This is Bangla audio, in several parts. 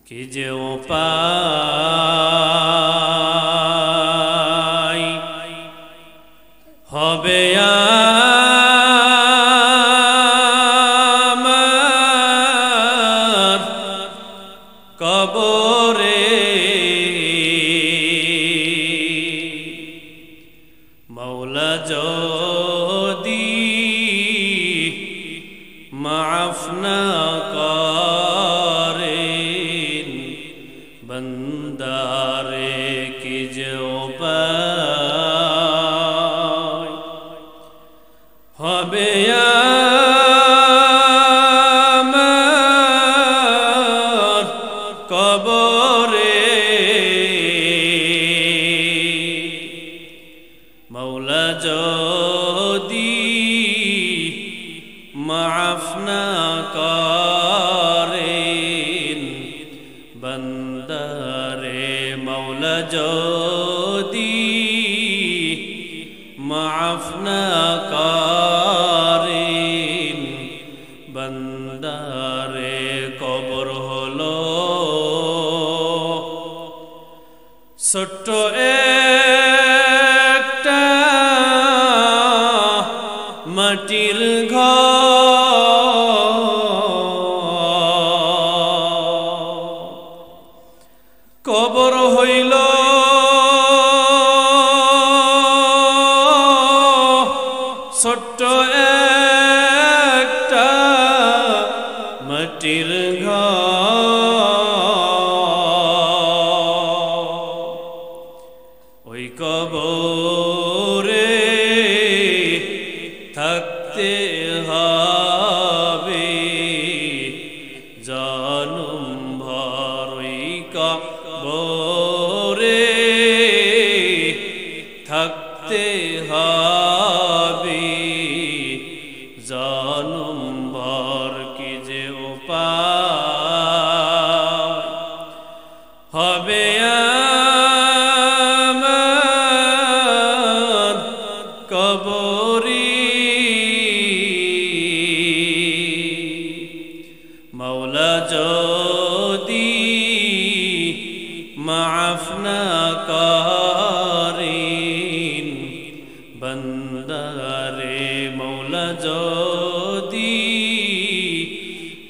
কি যে উপায় হবে আমার কবরে মওলা যদি মাফ না করেন বন্দারে কি যে উপায় হবে আমার কবরে মওলা যদি মাফ না করেন বন্দারে মওলা যদি মাফ না করেন বন্দারে কবর হলো ছোট্ট একটা মাটির ঘর কবর হইল ছোট্ট একটা মাটির ঘর ওই কবরে থাকতে হবে জনম ভর ওই কবরে থাকতে হবে জনম ভর কি যে উপায় হবে আমার কবরি মওলা যদি মাফ না করেন বন্দারে মওলা যদি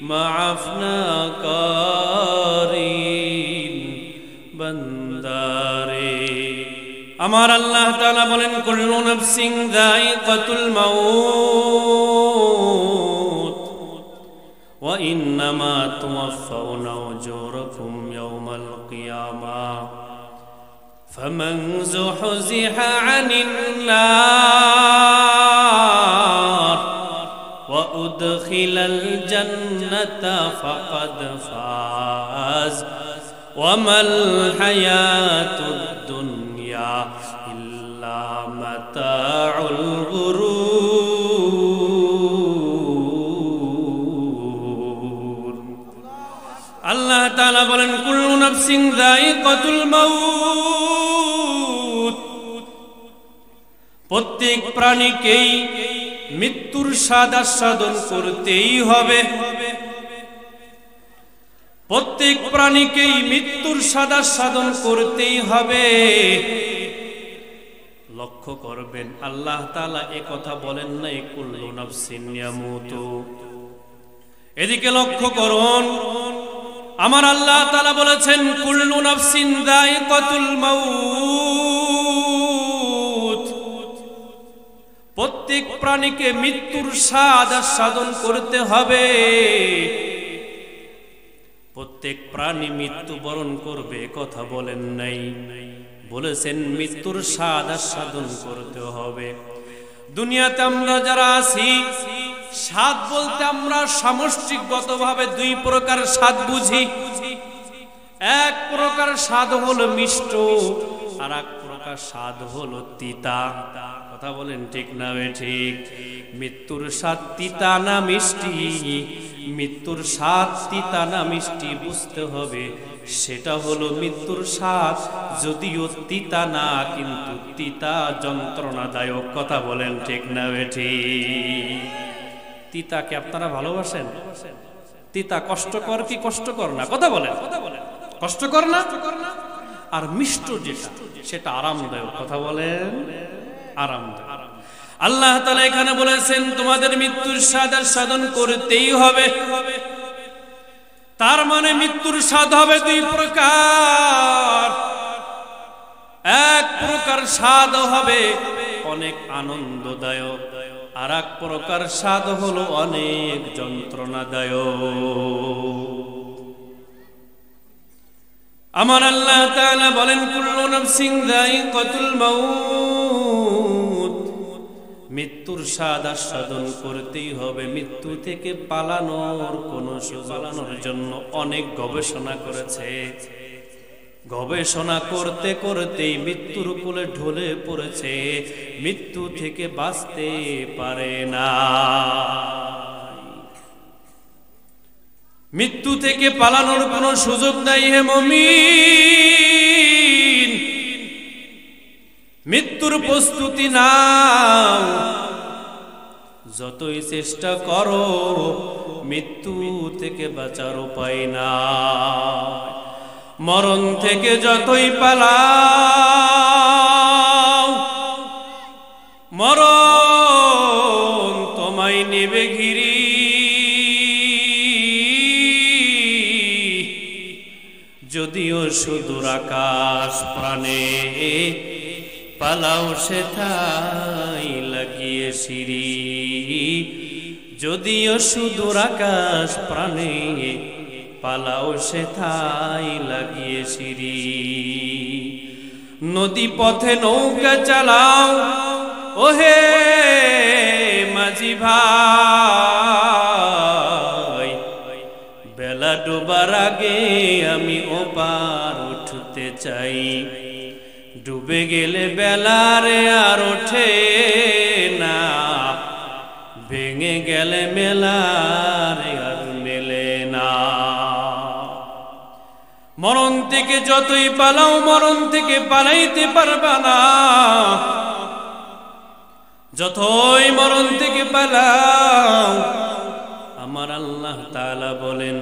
মাফ না করেন বন্দারে আমার আল্লাহ তাআলা বলেন কুল্লু নাফসিন যায়িকাতুল মাউত ওয়া ইন্নামা তুওয়াফাউনা উজুরাকুম ইয়াওমাল কিয়ামাহ ফামান যুহজিহা আনিন নার ওয়া উদখিলাল জান্নাতা ফাকাদ ফাজ ওয়া মাল হায়াতুদ দুনিয়া ইল্লা মাতাউল গুরুর আল্লাহ তাআলা বলেন কুল্লু নাফসিন যায়িকাতুল মাউত প্রত্যেক প্রাণীকেই মৃত্যুর স্বাদ আস্বাদন করতেই হবে প্রত্যেক প্রাণীকেই মৃত্যুর স্বাদ আস্বাদন করতেই হবে লক্ষ্য করবেন আল্লাহ তাআলা এই কথা বলেন নাই কুল্লু নাফসিন ইয়ামুতু এদিকে লক্ষ্য করুন আমার আল্লাহ তাআলা বলেছেন কুল্লু নাফসিন যায়িকাতুল মাউত প্রত্যেক প্রাণীকে মৃত্যুর স্বাদ আস্বাদন করতে হবে প্রত্যেক প্রাণী মৃত্যুবরণ করবে কথা বলেন নাই বলেছেন মৃত্যুর স্বাদ আস্বাদন করতে হবে দুনিয়াতে আমরা যারা আছি স্বাদ বলতে আমরা সামষ্টিকগতভাবে দুই প্রকার স্বাদ বুঝি এক প্রকার স্বাদ হলো মিষ্ট আর এক প্রকার স্বাদ হলো তিতা কথা বলেন ঠিক না ঠিক মৃত্যুর স্বাদ তিতা না মিষ্টি মৃত্যুর স্বাদ তিতা না মিষ্টি বুঝতে হবে সেটা হলো মৃত্যুর স্বাদ যদিও তিতা না কিন্তু তিতা যন্ত্রণাদায়ক কথা বলেন ঠিক না ঠিক তিতাকে আপনারা ভালোবাসেন তিতা কষ্টকর কি কষ্টকর না কথা বলেন কষ্টকর না? আর মিষ্ট যেটা সেটা আরামদায়ক। কথা বলেন, আরামদায়ক। আল্লাহ তাআলা এখানে বলেছেন তোমাদের মৃত্যুর স্বাদ আস্বাদন করতেই হবে। তার মানে মৃত্যুর স্বাদ হবে দুই প্রকার। এক প্রকার স্বাদ হবে অনেক আনন্দদায়ক, আর এক প্রকার স্বাদ হলো অনেক যন্ত্রণাদায়ক। আমার আল্লাহ তাআলা বলেন কুল্লু নাফসিন যায়িকাতুল মাউত, মৃত্যুর স্বাদ আস্বাদন করতেই হবে। মৃত্যু থেকে পালানোর পালানোর জন্য অনেক গবেষণা করেছে। গবেষণা করতে করতেই মৃত্যুর কোলে ঢলে পড়েছে, মৃত্যু থেকে বাঁচতে পারে না। মৃত্যু থেকে পালানোর কোনো সুযোগ নাই হে মুমিন। মৃত্যুর প্রস্তুতি নাও, যতই চেষ্টা করো মৃত্যু থেকে বাঁচার উপায় না। মরণ থেকে যতই পালাও মরণ তোমায় নেবে ঘিরি। যদিও সুদূর আকাশ প্রাণে পালাও সেথাই লাগিয়ে সিঁড়ি। যদিও সুদূর আকাশ প্রাণে পালাও সেথাই লাগিয়ে সিঁড়ি। নদী পথে নৌকা চালাও ওহে মাঝি ভাই, বেলা ডোবার আগে আমি ওপার উঠতে চাই। ডুবে গেলে বেলারে আর ওঠে না, ভেঙে গেলে মেলারে আর মেলে না। মরণ থেকে যতই পালাও মরণ থেকে পালাইতে পারবা না। যতই মরণ থেকে পালাও, আমার আল্লাহ তাআলা বলেন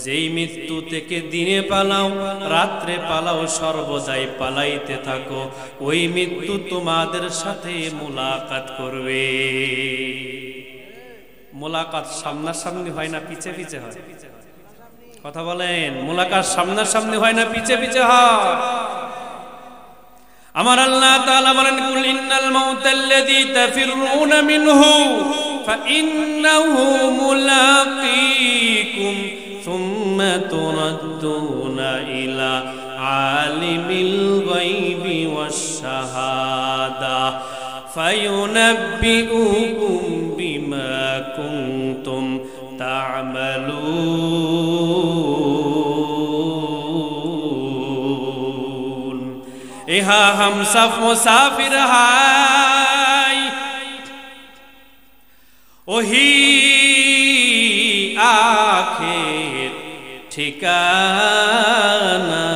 যেই মৃত্যু থেকে দিনে পালাও রাত্রে পালাও, সর্বদাই পালাইতে থাকো, ওই মৃত্যু তোমাদের সাথে মুলাকাত করবে। মুলাকাত সামনাসামনি হয় না পিছে পিছে হয়? কথা বলেন, মুলাকাত সামনাসামনি হয় না পিছে পিছে হয়? আমার আল্লাহ তাআলা বলেন কুল ইন্নাল মাউতাল্লাযী তাফিরুনা মিনহু ফাইন্নাহু মুলাকীকুম সুম্মা তুরাদ্দুনা ইলা আলিমিল গায়বি ওয়াশ শাহাদা ফায়ুনাব্বিউকুম বিমা কুনতুম তা'মালুন। ইহা হামসাফ মুসাফির হাই ওহি আখির ঠিকানা।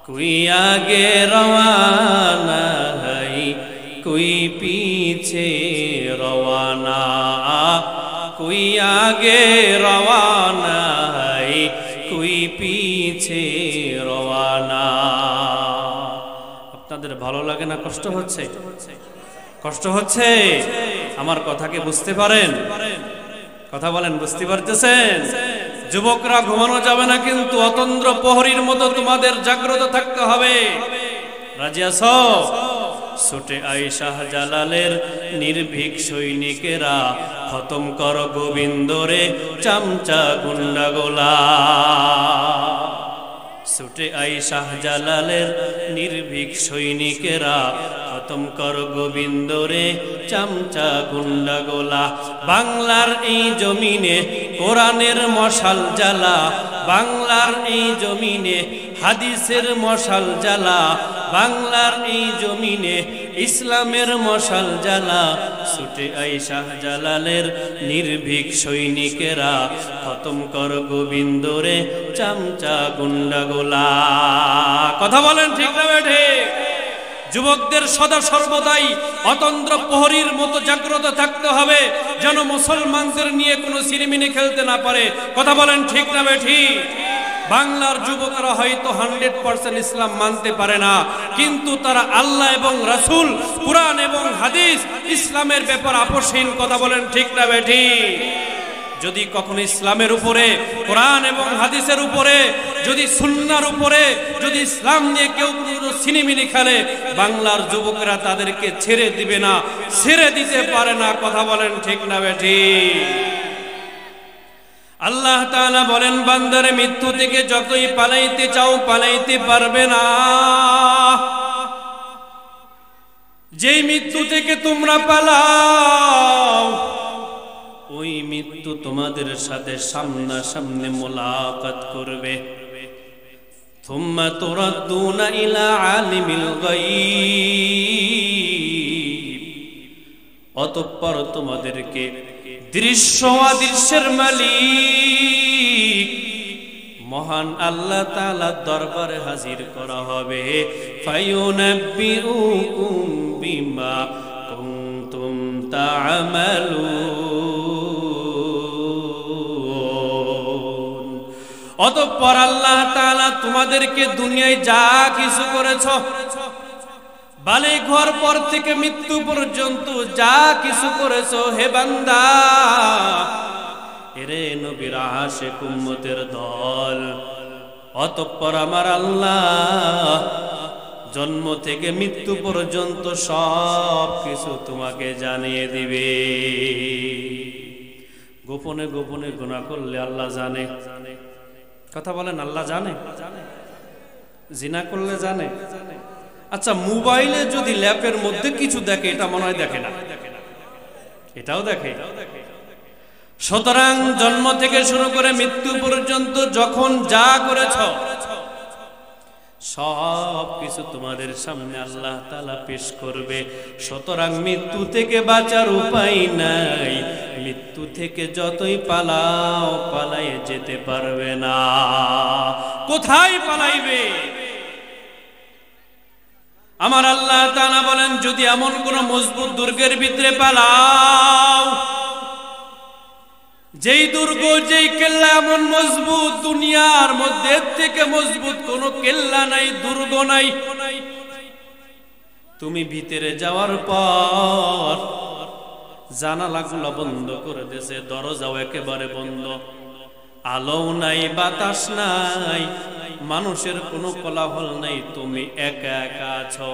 कोई आगे रवाना है कोई पीछे रवाना, कोई आगे रवाना है कोई पीछे रवाना। আপনাদের ভালো লাগে না? কষ্ট হচ্ছে? কষ্ট হচ্ছে? আমার কথা কি বুঝতে পারেন? কথা বলেন, বুঝতে পারতেছেন? যুবকরা ঘুমানো যাবে না, কিন্তু অতন্দ্র প্রহরীর মতো তোমাদের জাগ্রত থাকতে হবে। রাজি আছো? ছুটে আই শাহজালালের নির্ভীক সৈনিকেরা, খতম কর গোবিন্দরে চামচা গুন্ডাগোলা। ছুটে আই শাহজালালের নির্ভীক সৈনিকেরা, খতম কর গোবিন্দরে চামচা গুন্ডাগোলা। বাংলার এই জমিনে কোরআনের মশাল জ্বালা, বাংলার এই জমিনে হাদিসের মশাল জ্বালা, বাংলার এই জমিনে ইসলামের মশাল জ্বালা। ছুটে আই শাহজালালের নির্ভীক সৈনিকেরা, খতম কর গোবিন্দরে চামচা গুন্ডাগোলা। কথা বলেন ঠিক না বেঠে? যুবকদের সদা সর্বদাই অতন্দ্র প্রহরীর মতো জাগ্রত থাকতে হবে, যেন মুসলমানদের নিয়ে কোনো সিনেমিনি খেলতে না পারে। কথা বলেন ঠিক না বেঠিক? বাংলার যুবকরা হয়তো 100% ইসলাম মানতে পারে না, কিন্তু তারা আল্লাহ এবং রাসূল, কুরআন এবং হাদিস, ইসলামের ব্যাপার আপোষহীন। কথা বলেন ঠিক না বেঠিক? যদি কখনো ইসলামের উপরে, কোরআন এবং হাদিসের উপরে, যদি সুন্নাহর উপরে, যদি ইসলাম নিয়ে কেউ কোনো সিনেমিনি খেলে, বাংলার যুবকরা তাদেরকে ছেড়ে দিবে না, ছেড়ে দিতে পারে না। কথা বলেন ঠিক না বেঠিক? আল্লাহ তাআলা বলেন, বান্দারে মৃত্যু থেকে যতই পালাইতে চাও পালাইতে পারবে না। যেই মৃত্যু থেকে তোমরা পালাও, ওই মৃত্যু তোমাদের সাথে সামনাসামনি মুলাকাত করবে। থুম্মা তুরাদ্দুনা ইলা আলিমিল গায়ব, অতঃপর তোমাদেরকে দৃশ্য অদৃশ্যের মালিক মহান আল্লাহ তাআলার দরবারে হাজির করা হবে। ফায়ুনাব্বিউকুম বিমা কুনতুম তা'মালুন, অতঃপর আল্লাহ তাআলা তোমাদেরকে দুনিয়ায় যা কিছু করেছো, বালিক হওয়ার পর থেকে মৃত্যু পর্যন্ত যা কিছু করেছো, হে বান্দা, এরে নবীর আশিক উম্মতের দল, অতঃপর আমার আল্লাহ জন্ম থেকে মৃত্যু পর্যন্ত সব কিছু তোমাকে জানিয়ে দিবে। গোপনে গোপনে গুনাহ করলে আল্লাহ জানে। কথা বলেন, আল্লাহ জানে? জিনা করলে জানে? আচ্ছা, মোবাইলে যদি ল্যাপের মধ্যে কিছু দেখে, এটা মনে হয় দেখে না? এটাও দেখে। সুতরাং জন্ম থেকে শুরু করে মৃত্যু পর্যন্ত যখন যা করেছ, সব কিছু তোমাদের সামনে আল্লাহ তাআলা পেশ করবে। সুতরাং মৃত্যু থেকে বাঁচার উপায় নাই। মৃত্যু থেকে যতই পালাও পালায়ে যেতে পারবে না। কোথায় পালাইবে? আমার আল্লাহ তাআলা বলেন, যদি এমন কোন মজবুত দুর্গের ভিতরে পালাও, যেই দুর্গ, যেই কেল্লা এমন মজবুত, দুনিয়ার মধ্যে থেকে মজবুত কোন কেল্লা নাই, দুর্গ নাই, তুমি ভিতরে যাওয়ার পর জানালাগুলো বন্ধ করে দিয়েছে, দরজাও একেবারে বন্ধ, আলো নাই, বাতাস নাই, মানুষের কোনো কোলাহল নাই, তুমি একা একা আছো।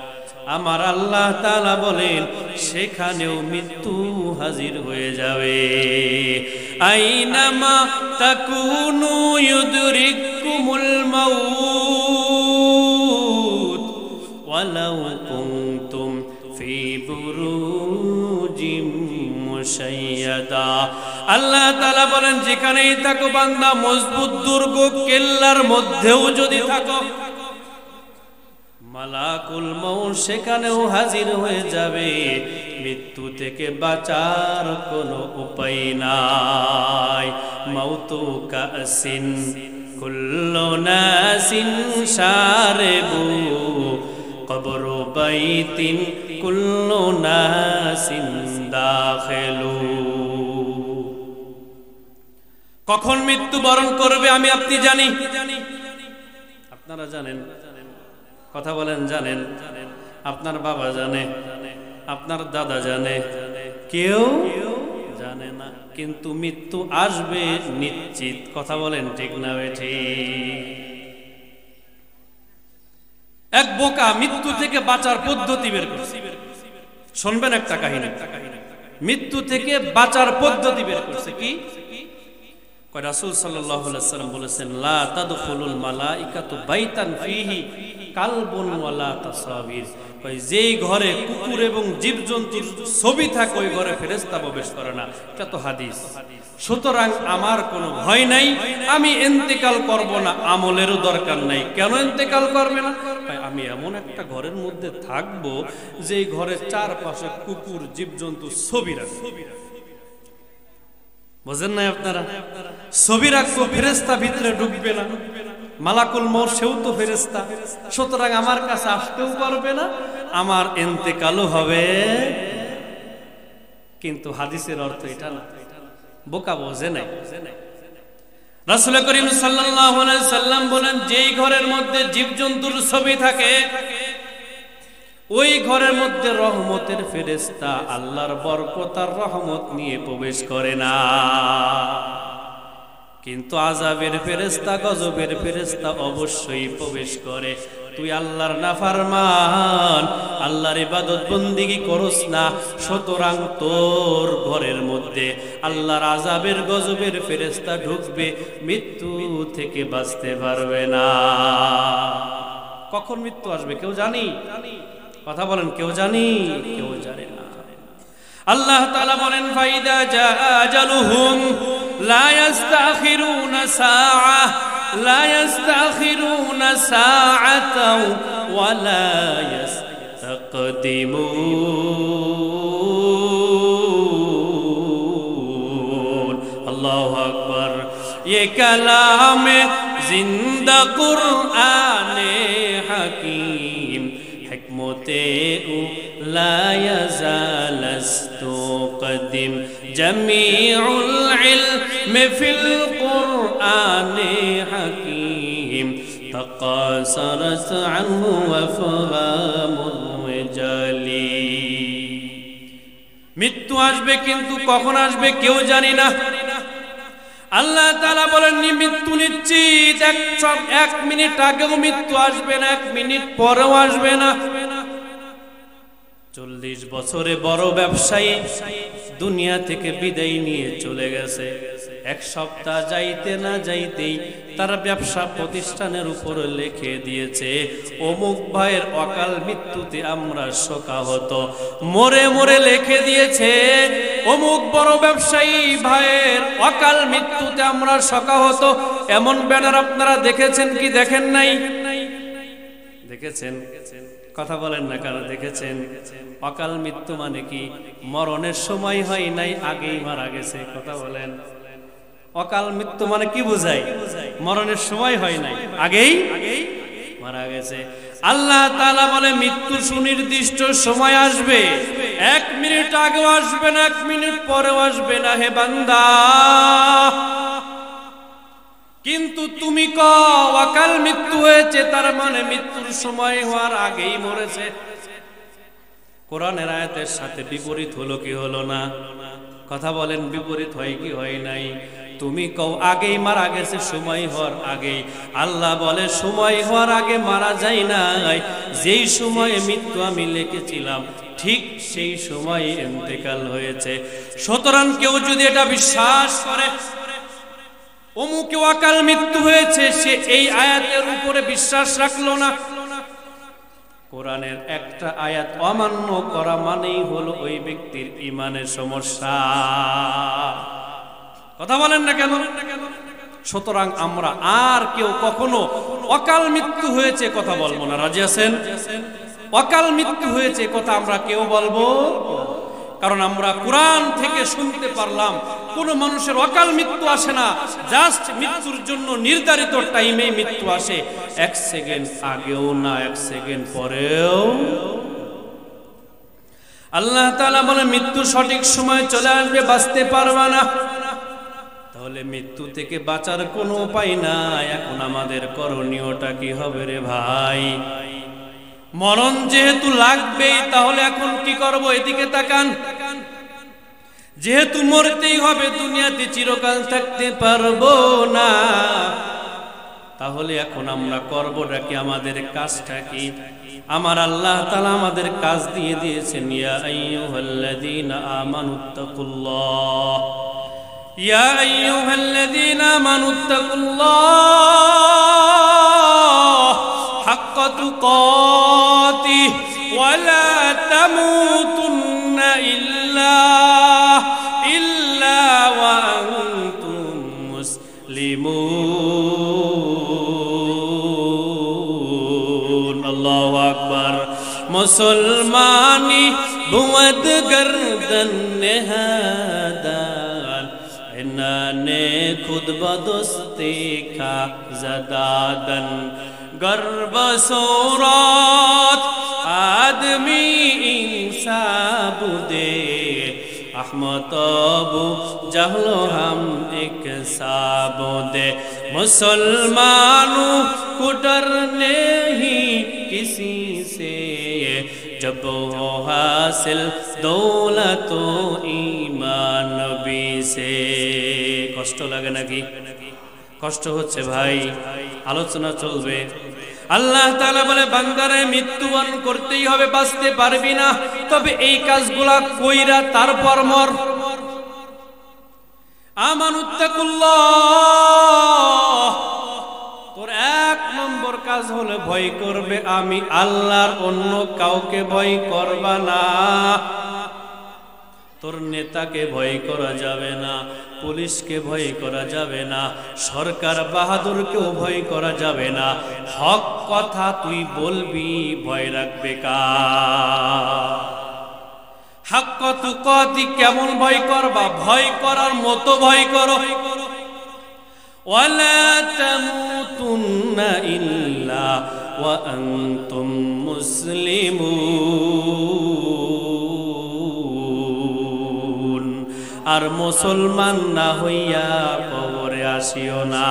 আমার আল্লাহ তাআলা বলেন, সেখানেও মৃত্যু হাজির হয়ে যাবে। আইনামা তাকুনু ইউদরিকুমুল মাউত ওয়ালাউ কুনতুম ফি বুরুজিম মুশাইয়াদা। আল্লাহ তাআলা বলেন, যেখানেই থাকো বান্দা, মজবুত দুর্গ কেল্লার মধ্যেও যদি থাকো, মালাকুল মউত সেখানেও হাজির হয়ে যাবে। মৃত্যু থেকে বাঁচার কোনো উপায় নাই। মাউতু কাসিন কুল্লু নাসিন শারিবু, কবরু বাইতিন কুল্লু নাসিন দাখিলু। কখন মৃত্যুবরণ করবে আমি আপনি জানি, আপনারা জানেন? কথা বলেন, জানেন? আপনার বাবা জানে, আপনার দাদা জানে, কেউ জানে না। কিন্তু মৃত্যু আসবে নিশ্চিত। কথা বলেন ঠিক না বেঠিক? এক বোকা মৃত্যু থেকে বাঁচার পদ্ধতি বের করছে। শুনবেন একটা কাহিনী। মৃত্যু থেকে বাঁচার পদ্ধতি বের করছে। কি? রাসূল সাল্লাল্লাহু আলাইহি ওয়াসাল্লাম বলেছেন, লা তাদখুলুল মালাইকাতু বাইতান ফিহি কালবুন ওয়ালা তাসাবির। যেই ঘরে কুকুর এবং জীবজন্তুর ছবি থাকে, ওই ঘরে ফেরেশতা প্রবেশ করে না। এটা তো হাদিস। সুতরাং আমার কোনো ভয় নাই, আমি ইন্তেকাল করব না, আমলেরও দরকার নাই। কেন ইন্তেকাল করবে না? আমি এমন একটা ঘরের মধ্যে থাকবো, যেই ঘরের চারপাশে কুকুর জীবজন্তু ছবি রাখবে। বুঝেন না আপনারা? ছবি রাখবো, ফেরেশতা ভিতরে ঢুকবে না। মালাকুল মউত সেও তো ফেরেশতা, সুতরাং আমার কাছে আসতেও পারবে না, আমার ইন্তেকালও হবে। কিন্তু হাদিসের অর্থ এটা না, বোকা বোঝে নাই। রাসূল করিম সাল্লাল্লাহু আলাইহি সাল্লাম বলেন, যেই ঘরের মধ্যে জীবজন্তুর ছবি থাকে ওই ঘরের মধ্যে রহমতের ফেরেশতা আল্লাহর বরকত আর রহমত নিয়ে প্রবেশ করে না, কিন্তু আযাবের ফেরেশতা গজবের ফেরেশতা অবশ্যই প্রবেশ করে। তুই আল্লাহর নাফরমান, আল্লাহর ইবাদত বন্দেগী করস না, সুতরাং তোর ঘরের মধ্যে আল্লাহর আযাবের গজবের ফেরেশতা ঢুকবে, মৃত্যু থেকে বাঁচতে পারবে না। কখন মৃত্যু আসবে কেউ জানি? কথা বলেন, কেউ জানি? কেউ জানে না। আল্লাহ তাআলা বলেন, ফাইদা জা আজালুহুম লা ইস্তাখিরুনা সাআ লা ইস্তাখিরুনা সাআতাও ওয়া লা ইস্তাকদিমুন। আল্লাহু আকবার। ये कलाम जिंदा कुरआने हकीम हिकमते ला यज़ालस्तु कदीम जमीउल इल्म फिल कुरआने हकीम तकासरत अन्हु वफहामुल रिजाली। মৃত্যু আসবে, কিন্তু কখন আসবে কেউ জানি না। আল্লাহ তাআলা বলেন, মৃত্যু নিশ্চিত, এক মিনিট আগেও মৃত্যু আসবে না, 1 মিনিট পরেও আসবে না। 40 বছরে বড় ব্যবসায়ী দুনিয়া থেকে বিদায় নিয়ে চলে গেছে। 1 সপ্তাহ যাইতে না যাইতেই তার ব্যবসা প্রতিষ্ঠানের উপর লিখে দিয়েছে, অমুক ভাইয়ের অকাল মৃত্যুতে আমরা শোকাহত। মরে মরে লিখে দিয়েছে, অমুক বড় ব্যবসায়ী ভাইয়ের অকাল মৃত্যুতে আমরা শোকাহত। এমন ব্যানার আপনারা দেখেছেন কি দেখেন নাই? দেখেছেন? কথা বলেন না কারা দেখেছেন? অকাল মৃত্যু মানে কি? মরণের সময় হয় নাই, আগেই মারা গেছে। কথা বলেন, অকাল মৃত্যু মানে কি বোঝায়? মরণের সময় হয় নাই, আগেই মারা গেছে। আল্লাহ তাআলা বলে, মৃত্যু সুনির্দিষ্ট সময় আসবে, 1 মিনিট আগেও আসবে না, 1 মিনিট পরেও আসবে না। হে বান্দা, কিন্তু তুমি কও অকাল মৃত্যু হয়েছে, তার মানে মৃত্যুর সময় হওয়ার আগেই মরেছে। কোরআনের আয়াতের সাথে বিপরীত হলো কি হলো না? কথা বলেন, বিপরীত হয় কি হয় নাই? তুমি কও আগেই মারা গেছে, সময় হওয়ার আগেই। আল্লাহ বলে, সময় হওয়ার আগে মারা যায় নাই, যেই সময়ে মৃত্যু আমি লিখেছিলাম ঠিক সেই সময় ইন্তেকাল হয়েছে। সুতরাং কেউ যদি এটা বিশ্বাস করে অমুকে অকাল মৃত্যু হয়েছে, সে এই আয়াতের উপরে বিশ্বাস রাখলো না। কোরআনের একটা আয়াত অমান্য করা মানেই হলো ওই ব্যক্তির ঈমানের সমস্যা। কথা বলেন না কেন? সুতরাং আমরা আর কেউ কখনো অকাল মৃত্যু হয়েছে কথা বলবো না। রাজি আছেন? অকাল মৃত্যু হয়েছে কথা আমরা কেউ বলবো, কারণ আমরা কোরআন থেকে শুনতে পারলাম কোন মানুষের অকাল মৃত্যু আসে না, জাস্ট মৃত্যুর জন্য নির্ধারিত টাইমে মৃত্যু আসে, 1 সেকেন্ড আগেও না, 1 সেকেন্ড পরেও। আল্লাহ তাআলা বলে, মৃত্যু সঠিক সময় চলে আসবে, বাঁচতে পারবা না। তাহলে মৃত্যু থেকে বাঁচার কোনো উপায় নাই। এখন আমাদের করণীয়টা কি হবে রে ভাই? মরণ যেহেতু লাগবেই, তাহলে এখন কি করব? এদিকে তাকান। যেহেতু মরতেই হবে, দুনিয়াতে চিরকাল থাকতে পারবো না, তাহলে এখন আমরা করবটা কি? আমাদের কাজটা কি? আমার আল্লাহ তাআলা আমাদের কাজ দিয়ে দিয়েছেন, ইয়া আইয়ুহাল্লাযীনা আমানুত্তাকুল্লাহ, ইয়া আইয়ুহাল্লাযীনা আমানুত্তাকুল্লাহ হাক্কা তুকাতিহি ওয়া লা তামুতুন্না ইল্লা ওয়া আনতুম মুসলিমুন। আল্লাহু আকবার। মুসলমানি বুয়দ গর্দন নেহাদান ইনানে खुद बदुस्ती का ज़दादन गर्ब सूरत आदमी इंसाब दे अहमद अबू जहलो हम एक साबुदे मुसलमानों को डरने ही किसी से जब हो हासिल दौलत ईमान नबी से। কষ্ট লাগে নাকি? কষ্ট হচ্ছে ভাই, আলোচনা চলবে। আল্লাহ তাআলা বলে বান্দারে মৃত্যুবরণ করতেই হবে, বাঁচতে পারবি না, তবে এই কাজগুলা কইরা তারপর মর। আমানুত্তাকুল্লাহ, তোর এক নম্বর কাজ হলো ভয় করবে আমি আল্লাহর, অন্য কাউকে ভয় করবা না। তোর নেতাকে ভয় করা যাবে না, পুলিশকে ভয় করা যাবে না, সরকার বাহাদুরকেও ভয় করা যাবে না। হক কথা তুই বলবি, ভয় রাখবে কার? হক তুকাতি, কেমন ভয় করবা? ভয় করার মতো ভয় করো। ওয়ালা তামুতুন্না ইল্লা ওয়া আনতুম মুসলিমুন, আর মুসলমান না হইয়া কবরে আসিও না।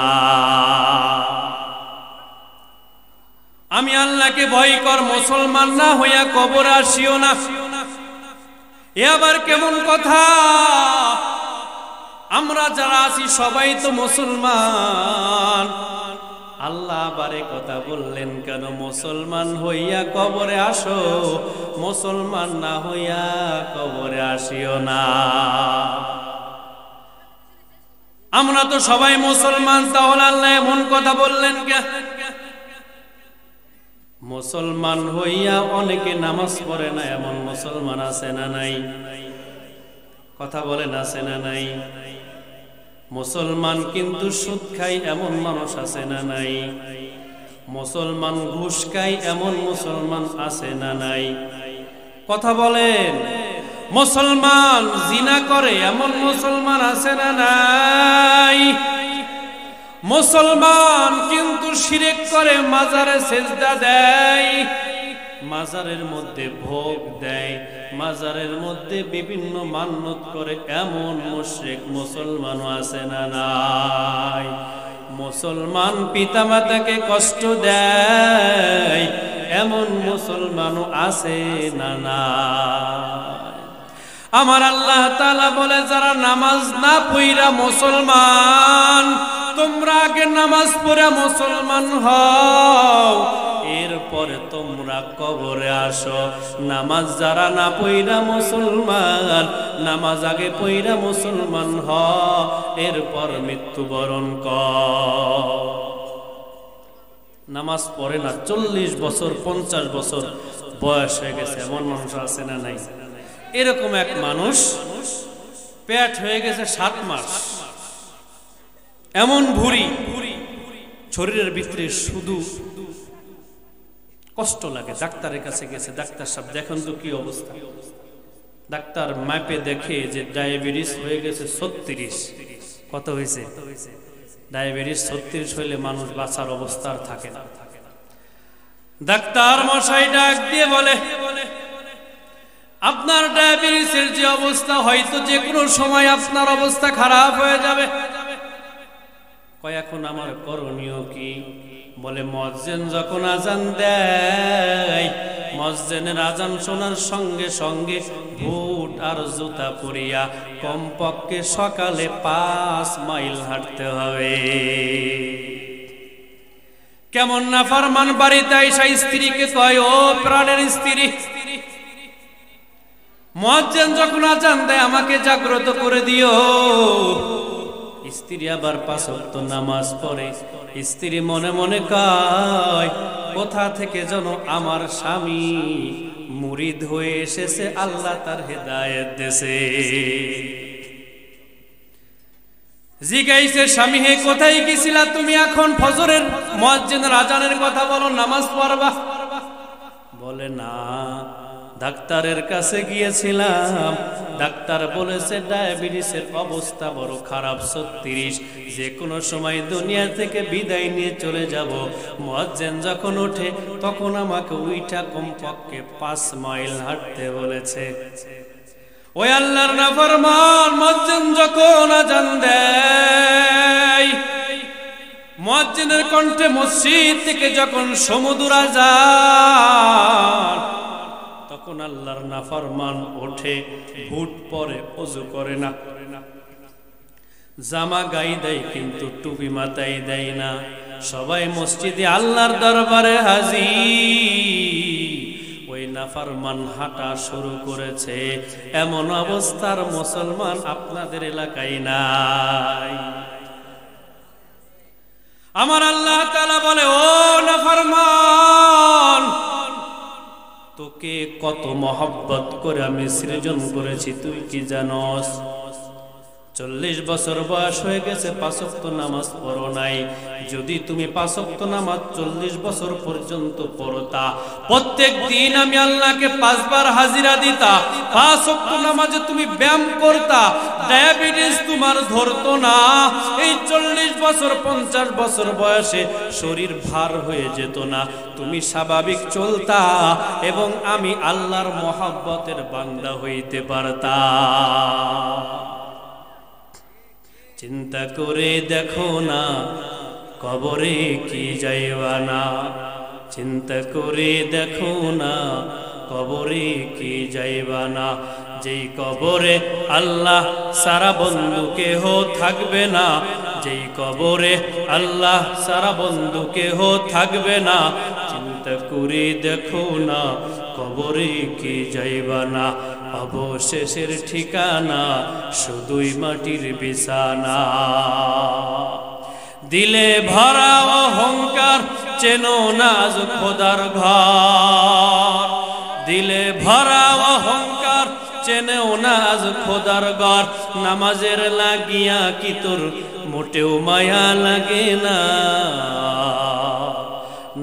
আমি আল্লাহকে ভয় কর, মুসলমান না হইয়া কবরে আসিও না। এ আবার কেমন কথা? আমরা যারা আছি সবাই তো মুসলমান। আল্লাহ আবার কথা বললেন কেন? মুসলমান হইয়া কবরে আসো, মুসলমান না হইয়া কবরে আসিও না। আমরা তো সবাই মুসলমান, তাহলে আল্লাহ এমন কথা বললেন কেন? মুসলমান হইয়া অনেকে নামাজ পড়ে না, এমন মুসলমান আছে না নাই? কথা বলেন, আছে না নাই? মুসলমান কিন্তু সুদ খায়, এমন মানুষ আছে না নাই? মুসলমান ঘুষ খায়, এমন মুসলমান আছে না নাই? কথা বলেন। মুসলমান জিনা করে, এমন মুসলমান আছে না নাই? মুসলমান কিন্তু শিরক করে, মাজারে সেজদা দেয়, মাজারের মধ্যে ভোগ দেয়, মাজারের মধ্যে বিভিন্ন মান্যত করে, এমন মুশরিক মুসলমানও আছে না নাই? মুসলমান পিতামাতাকে কষ্ট দেয়, এমন মুসলমানও আছে না নাই? আমার আল্লাহ তাআলা বলে, যারা নামাজ না পড়া মুসলমান, তোমরা আগে নামাজ পড়া মুসলমান হও, এরপরে তোমরা কবরে আসো। নামাজ যারা না পড়া মুসলমান, নামাজ আগে পড়া মুসলমান হও, এরপর মৃত্যুবরণ কর। নামাজ পড়ে না, 40 বছর 50 বছর বয়স হয়ে গেছে, এমন মানুষ আছে না নাই? এরকম এক মানুষ পেট হয়ে গেছে 7 মাস, এমন ভুঁড়ি, শরীরের ভিতরে শুধু কষ্ট লাগে। ডাক্তারের কাছে গেছে, ডাক্তার সাহেব দেখেন তো কি অবস্থা। ডাক্তার মাপে দেখে যে ডায়াবেটিস হয়ে গেছে 36। কত হয়েছে? ডায়াবেটিস 36 হইলে মানুষ বাঁচার অবস্থা আর থাকে না। ডাক্তার মশাই ডাক দিয়ে বলে, আপনার ডায়াবেটিসের যে অবস্থা, হয়তো যে কোনো সময় আপনার অবস্থা খারাপ হয়ে যাবে। কয় এখন আমার করণীয় কি? বলে মুয়াজ্জিন যখন আজান দেয়, মুয়াজ্জিনের আজান শোনার সঙ্গে সঙ্গে বুট আর জুতা পরিয়া কমপক্ষে সকালে 5 মাইল হাঁটতে হবে। কেমন নাফরমান বাড়িতে আইসা স্ত্রীকে কয়, ও প্রাণের স্ত্রী, মুয়াজ্জিন যখন আজান দেয় আমাকে জাগ্রত করে দিও। স্ত্রী আবার 5 ওয়াক্ত নামাজ পড়ে। স্ত্রী মনে মনে কয়, কোথা থেকে যেন আমার স্বামী মুরিদ হয়ে এসেছে, আল্লাহ তার হেদায়েত দেছে। জিজ্ঞাসা, স্বামী হে কোথায় গেছিলা তুমি? এখন ফজরের মুয়াজ্জিনের আজানের কথা বলো, নামাজ পড়বা। বলে না, ডাক্তারের কাছে গিয়েছিলাম, ডাক্তার বলেছে ডায়াবেটিসের অবস্থা বড় খারাপ, 36, যে কোনো সময় দুনিয়া থেকে বিদায় নিয়ে চলে যাব। মুয়াজ্জিন যখন ওঠে তখন আমাকে উইঠা কমপক্ষে 5 মাইল হাঁটতে বলেছে। ওই আল্লাহর নাফরমান মুয়াজ্জিন যখন আযান দেয়, মুয়াজ্জিনের কণ্ঠে মসজিদ থেকে যখন সমুদ্র আযান, তখন আল্লাহর নাফরমান ওঠে, বুট পরে, ওযু করে না, জামা গায়ে দেয় কিন্তু টুপি মাথায় দেয় না। সবাই মসজিদে আল্লাহর দরবারে হাজির, ওই নাফরমান হাঁটা শুরু করেছে। এমন অবস্থার মুসলমান আপনাদের এলাকায় নাই। আমার আল্লাহ তাআলা বলে, ও নাফরমান, তোকে কত মহব্বত করে আমি সৃজন করেছি তুই কি জানোস? 40 বছর বয়স হয়ে গেছে, 5 ওয়াক্ত নামাজ পড়ো নাই। যদি তুমি 5 ওয়াক্ত নামাজ 40 বছর পর্যন্ত পড়তা, প্রত্যেক দিন আমি আল্লাহকে 5 বার হাজিরা দিতা, 5 ওয়াক্ত নামাজে তুমি ব্যায়াম করতা, ডায়াবেটিস তোমার ধরতো না। এই 40 বছর 50 বছর বয়সে শরীর ভার হয়ে যেত না, তুমি স্বাভাবিক চলতা এবং আমি আল্লাহর মহব্বতের বান্দা হইতে পারতা। চিন্তা করে দেখো না, কবরে কি যাইবা না। চিন্তা করে দেখো না, কবরে কি যাইবা না। যেই কবরে আল্লাহ সারা বন্ধু কেহ থাকবে না, যেই কবরে আল্লাহ সারা বন্ধু কেহ থাকবে না। চিন্তা করে দেখো না, কবরে কি যাইবা না। অবশেষের ঠিকানা শুধুই মাটির বিছানা। দিলে ভরা অহংকার, চেনো না আজ খোদার ঘর। দিলে ভরা অহংকার, চেনেও না আজ খোদার ঘর। নামাজের লাগিয়া কি তোর মোটেও মায়া লাগে না?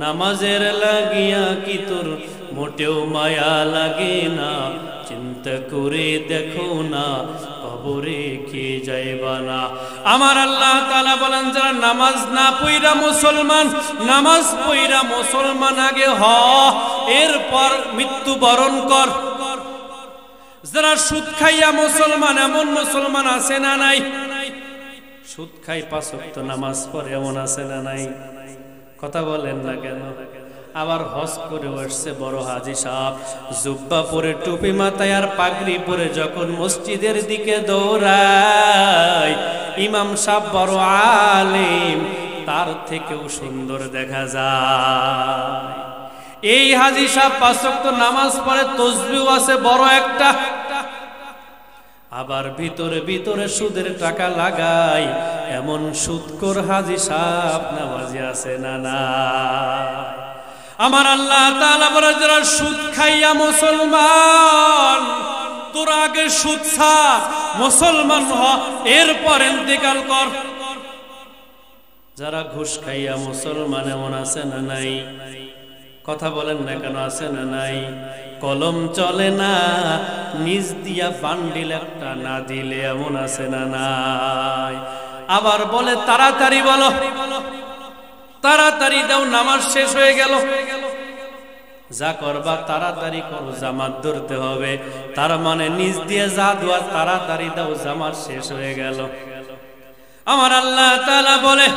নামাজের লাগিয়া কি তোর মোটেও মায়া লাগে না? চিন্তা করে দেখো না, কবরে কে যাইবা না। আমার আল্লাহ তাআলা বলেন, যারা নামাজ না পইরা মুসলমান, নামাজ পইরা মুসলমান আগে হ, এরপর মৃত্যুবরণ কর। যারা সুদ খাইয়া মুসলমান, এমন মুসলমান আছে না নাই? সুদ খাই 5 ওয়াক্ত নামাজ পড়ে এমন আছে না নাই? কথা বলেন না কেন? আবার হজ করে আসছে বড় হাজী সাহেব, জুব্বা পরে, টুপি মাথায় আর পাগড়ি পরে যখন মসজিদের দিকে দৌড়ায়, ইমাম সাহেব বড় আলেম, তার থেকেও সুন্দর দেখা যায়। এই হাজী সাহেব 5 ওয়াক্ত নামাজ পড়ে, তাসবিহ আছে বড় একটা, আবার ভিতরে ভিতরে সুদের টাকা লাগায়। এমন সুদখোর হাজী সাহেব নামাজি আছে না না? আমার আল্লাহ তাআলা বলে, যারা সুদ খাইয়া মুসলমান, তোরা আগে সুদ ছাড়, মুসলমান হ, এরপর ইন্তেকাল কর। যারা ঘুষ খাইয়া মুসলমান, এমন আছে না নাই? কথা বলেন না কেন? আছে না নাই? কলম চলে না, নিজ দিয়া বান্ডিল একটা না দিলে, এমন আছে না নাই? আবার বলে তাড়াতাড়ি বলো, তাড়াতাড়ি দাও, নামাজ শেষ হয়ে গেল। যা করবা তাড়াতাড়ি করো, জামাত ধরতে হবে। তার মানে নিজ দিয়ে যা দোয়া তাড়াতাড়ি দাও, জামাত শেষ হয়ে গেল। আমার আল্লাহ তাআলা বলে,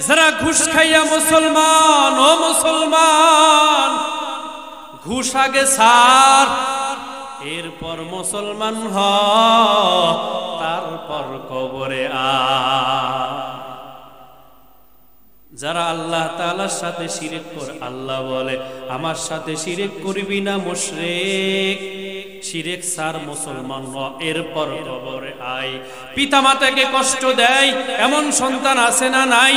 যারা ঘুষ খাইয়া মুসলমান, ও মুসলমান, ঘুষ আগে ছাড়, এরপর মুসলমান হ, তারপর কবরে আ। যারা আল্লাহ তাআলার সাথে শিরক করে, আল্লাহ বলে আমার সাথে শিরক করবি না মুশরিক। শিরক সার, মুসলমান হ, এরপর কবরে আয়। পিতা মাতাকে কষ্ট দেয় এমন সন্তান আছে না নাই?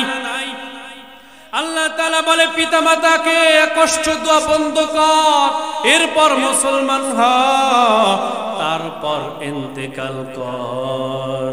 আল্লাহ তাআলা বলে, পিতা মাতাকে কষ্ট দেওয়া বন্ধ কর, এরপর মুসলমান হ, তারপর ইন্তেকাল কর।